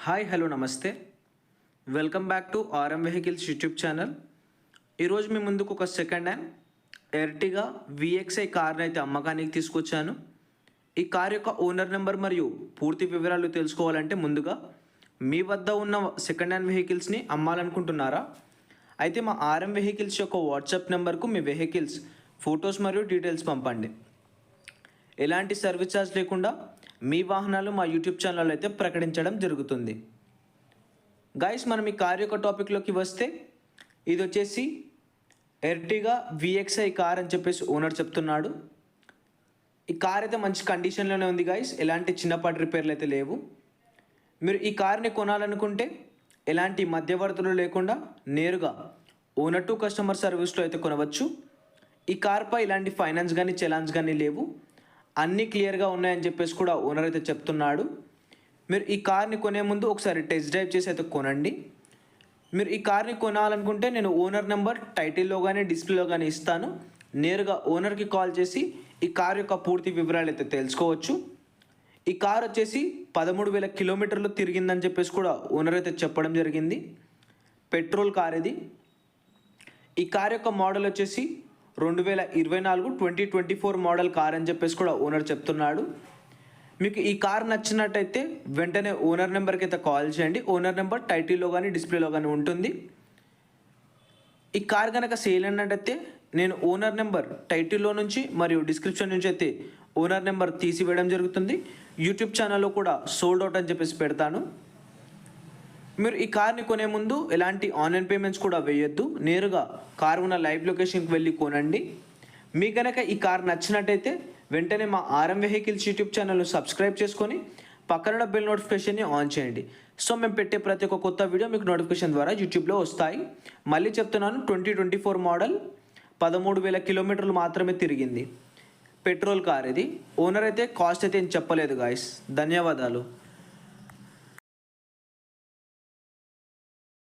Hi hello నమస్తే. Welcome back to RM vehicles YouTube channel. ఈరోజు మీ ముందుకు ఒక సెకండ్ హ్యాండ్ ఎర్టిగా విఎక్స్ఐ కార్ని అయితే అమ్మకానికి తీసుకొచ్చాను. ఈ కార్ యొక్క ఓనర్ నెంబర్ మరియు పూర్తి వివరాలు తెలుసుకోవాలంటే ముందుగా మీ వద్ద ఉన్న సెకండ్ హ్యాండ్ వెహికల్స్ని అమ్మాలనుకుంటున్నారా? అయితే మా ఆర్ఎం వెహికల్స్ యొక్క వాట్సాప్ నెంబర్కు మీ వెహికల్స్ ఫొటోస్ మరియు డీటెయిల్స్ పంపండి. ఎలాంటి సర్వీస్ ఛార్జ్ లేకుండా మీ వాహనాలు మా యూట్యూబ్ ఛానల్లో అయితే ప్రకటించడం జరుగుతుంది. గైస్, మనం ఈ కార్ యొక్క టాపిక్లోకి వస్తే ఇది వచ్చేసి ఎర్టిగా విఎక్స్ఐ కార్ అని చెప్పేసి ఓనర్ చెప్తున్నాడు. ఈ కార్ అయితే మంచి కండిషన్లోనే ఉంది గైస్, ఎలాంటి చిన్నపాటి రిపేర్లు అయితే లేవు. మీరు ఈ కార్ని కొనాలనుకుంటే ఎలాంటి మధ్యవర్తులు లేకుండా నేరుగా ఓనర్ టు కస్టమర్ సర్వీస్లో అయితే కొనవచ్చు. ఈ కార్పై ఇలాంటి ఫైనాన్స్ కానీ చలాన్స్ కానీ లేవు, అన్నీ క్లియర్గా ఉన్నాయని చెప్పేసి కూడా ఓనర్ అయితే చెప్తున్నాడు. మీరు ఈ కార్ని కొనే ముందు ఒకసారి టెస్ట్ డ్రైవ్ చేసి అయితే కొనండి. మీరు ఈ కార్ని కొనాలనుకుంటే నేను ఓనర్ నెంబర్ టైటిల్లో కానీ డిస్ప్లేలో కానీ ఇస్తాను. నేరుగా ఓనర్కి కాల్ చేసి ఈ కార్ యొక్క పూర్తి వివరాలు అయితే తెలుసుకోవచ్చు. ఈ కార్ వచ్చేసి 13,000 కిలోమీటర్లు తిరిగిందని చెప్పేసి కూడా ఓనర్ అయితే చెప్పడం జరిగింది. పెట్రోల్ కార్ ఇది. ఈ కార్ యొక్క మోడల్ వచ్చేసి 2024 2024 మోడల్ కార్ అని చెప్పేసి కూడా ఓనర్ చెప్తున్నాడు. మీకు ఈ కార్ నచ్చినట్టయితే వెంటనే ఓనర్ నెంబర్కి అయితే కాల్ చేయండి. ఓనర్ నెంబర్ టైటిల్లో కానీ డిస్ప్లేలో కానీ ఉంటుంది. ఈ కార్ కనుక సేల్ అయినట్టయితే నేను ఓనర్ నెంబర్ టైటిల్లో నుంచి మరియు డిస్క్రిప్షన్ నుంచి అయితే ఓనర్ నెంబర్ తీసివేయడం జరుగుతుంది. యూట్యూబ్ ఛానల్లో కూడా సోల్డ్ అవుట్ అని చెప్పేసి పెడతాను. మీరు ఈ కార్ని కొనే ముందు ఎలాంటి ఆన్లైన్ పేమెంట్స్ కూడా వేయొద్దు. నేరుగా కార్ ఉన్న లైవ్ లొకేషన్కి వెళ్ళి కొనండి. మీ కనుక ఈ కార్ నచ్చినట్టయితే వెంటనే మా ఆర్ఎం వెహికల్స్ యూట్యూబ్ ఛానల్ను సబ్స్క్రైబ్ చేసుకొని పక్కన బెల్ నోటిఫికేషన్ని ఆన్ చేయండి. సో మేము పెట్టే ప్రతి ఒక్క కొత్త వీడియో మీకు నోటిఫికేషన్ ద్వారా యూట్యూబ్లో వస్తాయి. మళ్ళీ చెప్తున్నాను, 2024 మోడల్ 13,000 కిలోమీటర్లు మాత్రమే తిరిగింది. పెట్రోల్ కార్ ఇది. ఓనర్ అయితే కాస్ట్ అయితే ఏం చెప్పలేదు గాయస్. ధన్యవాదాలు.